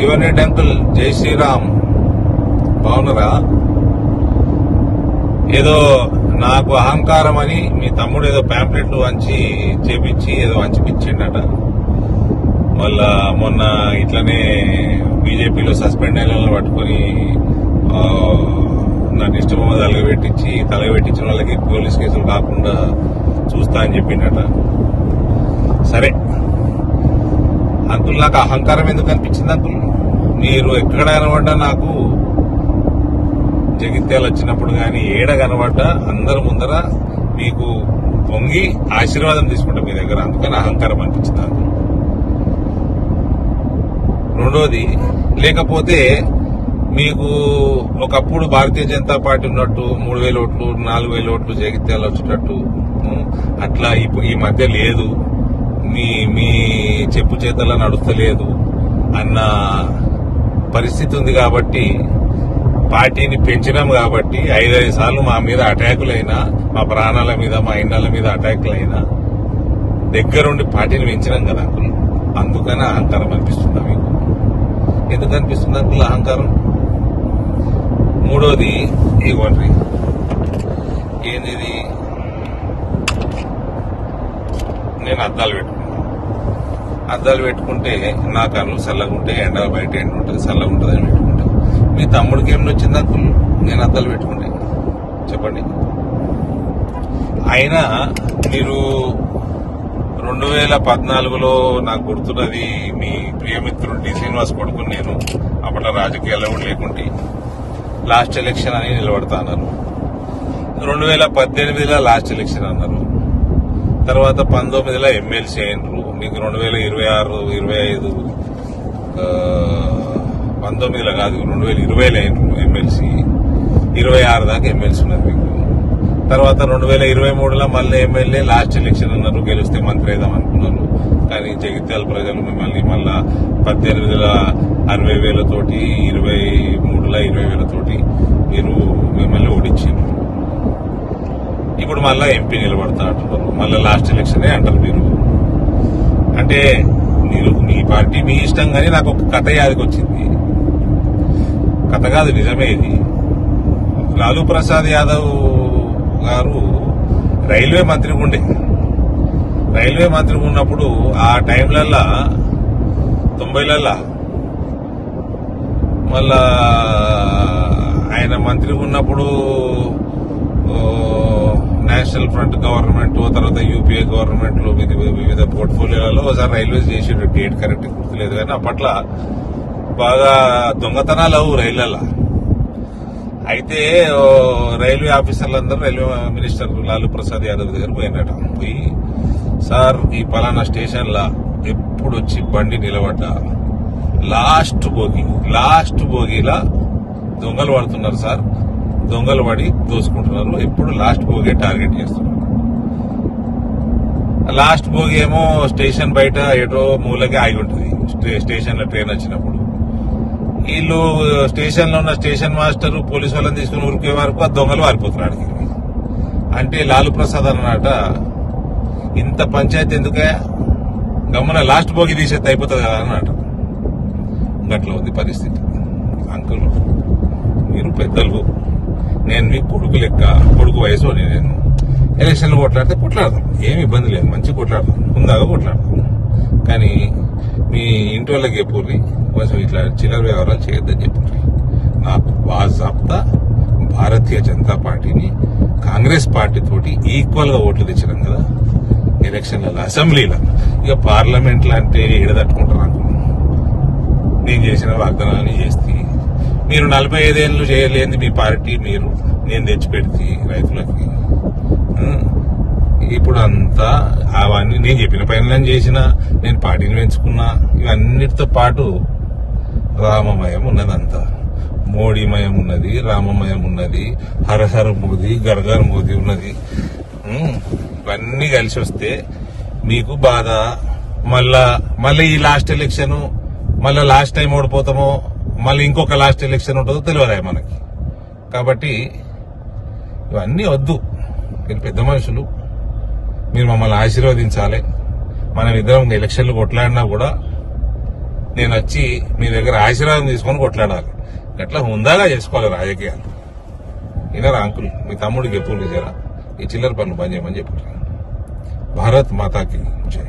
Jeevan Reddy uncle, జై శ్రీరామ్. బాగున్నారా? ఏదో నాకు అహంకారం అని మీ తమ్ముడు ఏదో ప్యాంప్లెట్లు వంచి చేపించి ఏదో వంచిపించిండట. మళ్ళా మొన్న ఇట్లనే బీజేపీలో సస్పెండ్ అయిన వాళ్ళని పట్టుకుని నాకు ఇష్టమో తలగబెట్టించిన వాళ్ళకి పోలీస్ కేసులు కాకుండా చూస్తా అని చెప్పిండట. సరే అంకుల్, నాకు అహంకారం ఎందుకు అనిపించింది అంకుల్? మీరు ఎక్కడ కనబడ్డా నాకు జగిత్యాలు వచ్చినప్పుడు గాని ఏడ కనబడ్డా అందరి ముందర మీకు పొంగి ఆశీర్వాదం తీసుకుంటా మీ దగ్గర. అందుకని అహంకారం అనిపించింది నాకు. రెండోది, లేకపోతే మీకు ఒకప్పుడు భారతీయ జనతా పార్టీ ఉన్నట్టు 3,000 ఓట్లు 4,000 ఓట్లు జగిత్యాలు వచ్చేటట్టు అట్లా ఈ మధ్య లేదు, మీ చెప్పు చేతల్లో నడుస్తలేదు అన్న పరిస్థితి ఉంది. కాబట్టి పార్టీని పెంచినాం కాబట్టి 5 సార్లు మా మీద అటాకులైనా, మా ప్రాణాల మీద మా ఇండ్ల మీద అటాకులైనా దగ్గరుండి పార్టీని పెంచినాం కదా అంకుల్. అందుకని అహంకారం అనిపిస్తుందా మీకు? ఎందుకు అనిపిస్తుంది అంకుల్ అహంకారం? మూడోది, ఇవ్వండి ఏంది, నేను అద్దాలు పెట్టుకుంటే నా కళ్ళు చల్లగుంటే ఎండ బయట ఎండ ఉంటుంది, చల్లగా ఉంటుంది అని పెట్టుకుంటా. మీ తమ్ముడికి ఏమి వచ్చింది అంకుల్ నేను అద్దాలు పెట్టుకుంటే? చెప్పండి. అయినా మీరు 2014లో నాకు గుర్తున్నది, మీ ప్రియమిత్రుడు డి శ్రీనివాస్ కొడుకుని నేను అప్పట్లో రాజకీయాల్లో కూడా లేకుంటే లాస్ట్ ఎలక్షన్ అని నిలబడతా అన్నారు. 2018లో లాస్ట్ ఎలక్షన్ అన్నారు. తర్వాత 19లో ఎమ్మెల్సీ అయినరు. మీకు 2026, 25 19లో కాదు 2020లో అయినరు ఎమ్మెల్సీ. 26 దాకా ఎమ్మెల్సీ ఉన్నారు మీకు. తర్వాత 2023లో మళ్ళీ ఎమ్మెల్యే, లాస్ట్ ఎలక్షన్ అన్నారు. గెలిస్తే మంత్రి అయిదాం అనుకున్నారు. కానీ జగిత్యాల ప్రజలు మిమ్మల్ని మళ్ళా 18లో 60,000 తోటి, 23లో 20,000 తోటి మీరు మిమ్మల్ని ఓడించారు. ఇప్పుడు మళ్ళా ఎంపీ నిలబడతా అంటున్నారు. మళ్ళా లాస్ట్ ఎలక్షనే అంటారు మీరు. అంటే మీరు మీ పార్టీ మీ ఇష్టం, కానీ నాకు ఒక కథ యాదికి వచ్చింది. కథ కాదు, నిజమే ఇది. లాలూ ప్రసాద్ యాదవ్ గారు రైల్వే మంత్రిగా ఉండే. రైల్వే మంత్రిగా ఉన్నప్పుడు ఆ టైంలల్లా 90లలో మళ్ళా ఆయన మంత్రిగా ఉన్నప్పుడు నేషనల్ ఫ్రంట్ గవర్నమెంట్, తర్వాత యూపీఏ గవర్నమెంట్ లో వివిధ పోర్ట్ఫోలియోలలో ఒకసారి రైల్వేస్ చేసేడు. డేట్ కరెక్ట్ గుర్తులేదు, కానీ అప్పట్లో బాగా దొంగతనాలు అవు రైళ్లలో. అయితే రైల్వే ఆఫీసర్లందరూ రైల్వే మినిస్టర్ లాలూ ప్రసాద్ యాదవ్ దగ్గర పోయినట. పోయి, సార్ ఈ పలానా స్టేషన్ లా ఎప్పుడు వచ్చి బండి నిలబడ్డా లాస్ట్ బోగిలా దొంగలు పడుతున్నారు సార్, దొంగలు పడి దోసుకుంటున్నారు, ఎప్పుడు లాస్ట్ బోగే టార్గెట్ చేస్తున్నారు. లాస్ట్ బోగి ఏమో స్టేషన్ బయట ఏటో మూలకి ఆగి ఉంటుంది. స్టేషన్ లో ట్రైన్ వచ్చినప్పుడు వీళ్ళు స్టేషన్ లో ఉన్న స్టేషన్ మాస్టర్ పోలీసు వాళ్ళని తీసుకుని ఉరికే వరకు ఆ దొంగలు వారిపోతున్నారు. అంటే లాలూ ప్రసాద్ అన్నమాట, ఇంత పంచాయతీ ఎందుకే, గమ్మున లాస్ట్ బోగి తీసేది అయిపోతుంది కదా అన్నమాట. గట్లా ఉంది పరిస్థితి. అంకుల్, మీరు పెద్దలు, నేను మీ కొడుకు లెక్క, కొడుకు వయసు నేను. ఎలక్షన్లు కొట్లాడదాం, ఏమి ఇబ్బంది లేదు, మంచిగా కొట్లాడదాం, ముందాగా కొట్లాడదాం. కానీ మీ ఇంటి వాళ్ళకి చెప్పుర్రి, కొంచెం ఇట్లా చిల్లర వ్యవహారాలు చేయొద్దని చెప్పుర్రి. నాకు బాజాబ్తా భారతీయ జనతా పార్టీని కాంగ్రెస్ పార్టీ తోటి ఈక్వల్ గా ఓట్లు తెచ్చినాం కదా ఎలక్షన్లలో, అసెంబ్లీలో. ఇక పార్లమెంట్ లో అంటే ఎడదట్టుకుంటారు నాకు. నేను చేసిన వాగ్దానాన్ని చేస్తే మీరు 45 ఏళ్ళు చేయలేని మీ పార్టీ మీరు నేను తెచ్చిపెడితే రైతులకి. ఇప్పుడు అంతా అవన్నీ నేను చెప్పిన పనులను చేసిన, నేను పార్టీని పెంచుకున్నా. ఇవన్నిటితో పాటు రామమయం ఉన్నదంతా, మోడీమయం ఉన్నది, రామమయం ఉన్నది, హరహర మోదీ, గర్గర్ మోదీ ఉన్నది. ఇవన్నీ కలిసి వస్తే మీకు బాధ. మళ్ళీ ఈ లాస్ట్ ఎలక్షన్, మళ్ళీ లాస్ట్ టైం ఓడిపోతామో, మళ్ళీ ఇంకొక లాస్ట్ ఎలక్షన్ ఉంటుందో తెలియదు మనకి. కాబట్టి ఇవన్నీ వద్దు. మీరు పెద్ద మనుషులు, మీరు మమ్మల్ని ఆశీర్వదించాలి. మనం ఇద్దరం ఎలక్షన్లు కొట్లాడినా కూడా నేను వచ్చి మీ దగ్గర ఆశీర్వాదం తీసుకొని కొట్లాడాలి. అట్లా హుందాగా చేసుకోవాలి రాజకీయాలు. వినరా అంకుల్? మీ తమ్ముడికి ఎప్పుడు చేరా ఈ చిల్లర పనులు బంద్ చేయమని చెప్పారు. భారత్ మాతాకి జై.